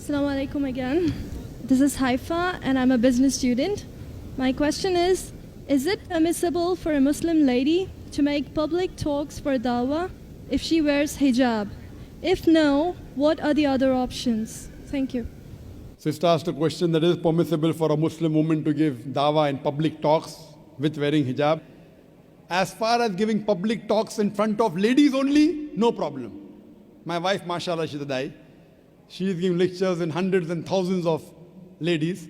Assalamu alaikum again. This is Haifa and I'm a business student. My question is it permissible for a Muslim lady to make public talks for dawah if she wears hijab? If no, what are the other options? Thank you. Sister asked a question that is permissible for a Muslim woman to give dawah in public talks with wearing hijab. As far as giving public talks in front of ladies only, no problem. My wife, mashallah, she's a dai. She is giving lectures in hundreds and thousands of ladies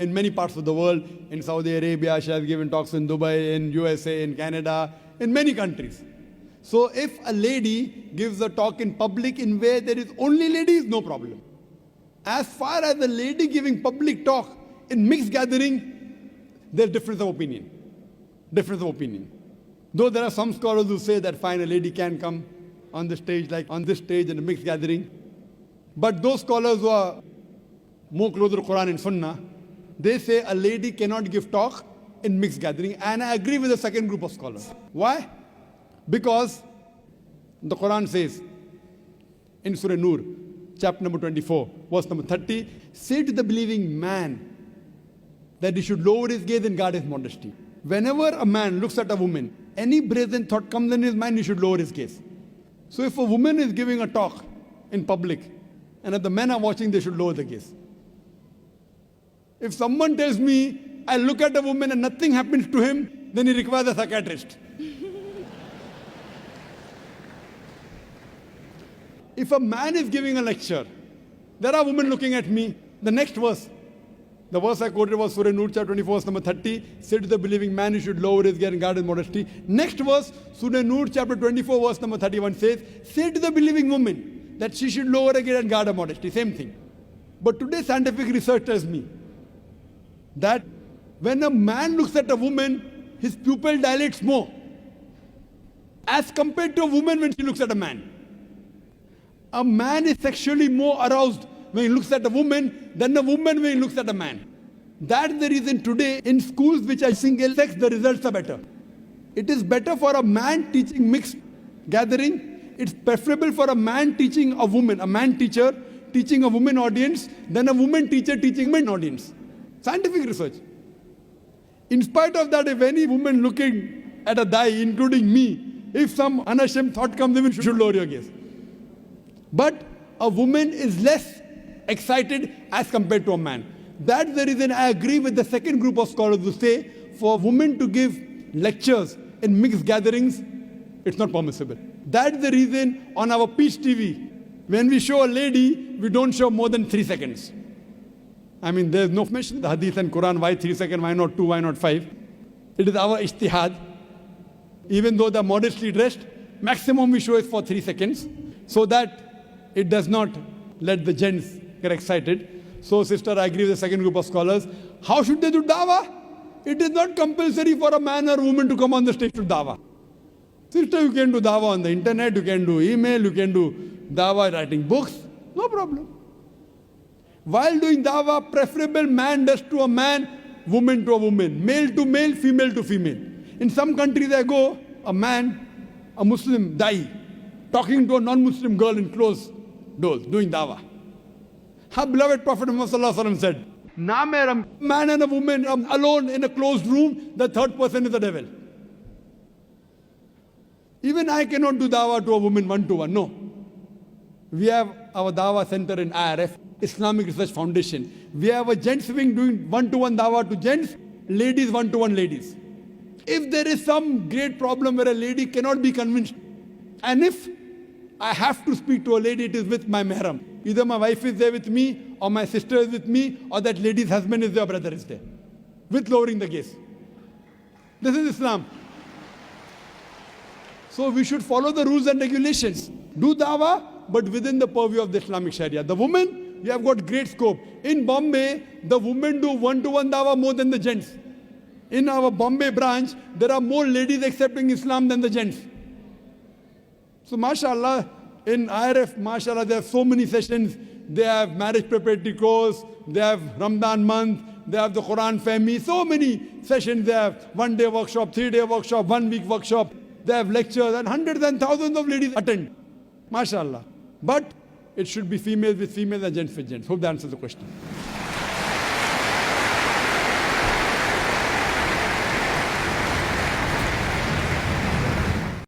in many parts of the world. In Saudi Arabia, she has given talks in Dubai, in USA, in Canada, in many countries. So if a lady gives a talk in public in where there is only ladies, no problem. As far as a lady giving public talk in mixed gathering, there's difference of opinion. Difference of opinion. Though there are some scholars who say that fine, a lady can come on the stage, like on this stage in a mixed gathering. But those scholars who are more closer to Quran and Sunnah, they say a lady cannot give talk in mixed gathering. And I agree with the second group of scholars. Why? Because the Quran says in Surah Nur, chapter number 24, verse number 30, say to the believing man that he should lower his gaze and guard his modesty. Whenever a man looks at a woman, any brazen thought comes in his mind, he should lower his gaze. So if a woman is giving a talk in public, and if the men are watching, they should lower the gaze. If someone tells me, I look at a woman and nothing happens to him, then he requires a psychiatrist. If a man is giving a lecture, there are women looking at me. The next verse, the verse I quoted was Surah Nur, chapter 24, verse number 30. Say to the believing man, he should lower his gaze and guard his modesty. Next verse, Surah Nur, chapter 24, verse number 31 says, say to the believing woman that she should lower her gaze and guard her modesty. Same thing. But today scientific research tells me that when a man looks at a woman, his pupil dilates more as compared to a woman when she looks at a man. A man is sexually more aroused when he looks at a woman than a woman when he looks at a man. That's the reason today in schools which are single sex, the results are better. It is better for a man teaching mixed gathering. It's preferable for a man teaching a woman, a man teacher teaching a woman audience than a woman teacher teaching a men audience. Scientific research. In spite of that, if any woman looking at a dai, including me, if some unashamed thought comes in, you should lower your gaze. But a woman is less excited as compared to a man. That's the reason I agree with the second group of scholars who say for women to give lectures in mixed gatherings, it's not permissible. That's the reason on our Peace TV, when we show a lady, we don't show more than 3 seconds. I mean, there's no mention in the Hadith and Quran, why 3 seconds, why not 2, why not 5? It is our ijtihad. Even though they're modestly dressed, maximum we show is for 3 seconds, so that it does not let the gents get excited. So, sister, I agree with the second group of scholars. How should they do dawah? It is not compulsory for a man or woman to come on the stage to dawah. Sister, you can do dawah on the internet, you can do email, you can do dawah writing books, no problem. While doing dawah, preferable man does to a man, woman to a woman, male to male, female to female. In some countries I go, a man, a Muslim dai, talking to a non-Muslim girl in closed doors, doing dawah. Our beloved Prophet Muhammad said, "Na mera man and a woman alone in a closed room, the third person is the devil." Even I cannot do dawah to a woman one-to-one, no. We have our dawah center in IRF, Islamic Research Foundation. We have a gents wing doing one-to-one dawah to gents, ladies one-to-one ladies. If there is some great problem where a lady cannot be convinced, and if I have to speak to a lady, it is with my mahram. Either my wife is there with me, or my sister is with me, or that lady's husband is there, or brother is there. With lowering the gaze. This is Islam. So we should follow the rules and regulations. Do dawah, but within the purview of the Islamic Sharia. The women, we have got great scope. In Bombay, the women do one-to-one dawah more than the gents. In our Bombay branch, there are more ladies accepting Islam than the gents. So mashallah, in IRF, mashallah, there are so many sessions. They have marriage preparatory course, they have Ramadan month, they have the Quran Fehmi, so many sessions. They have 1-day workshop, 3-day workshop, 1-week workshop. They have lectures and hundreds and thousands of ladies attend. MashaAllah. But it should be females with females and gents with gents. Hope that answers the question.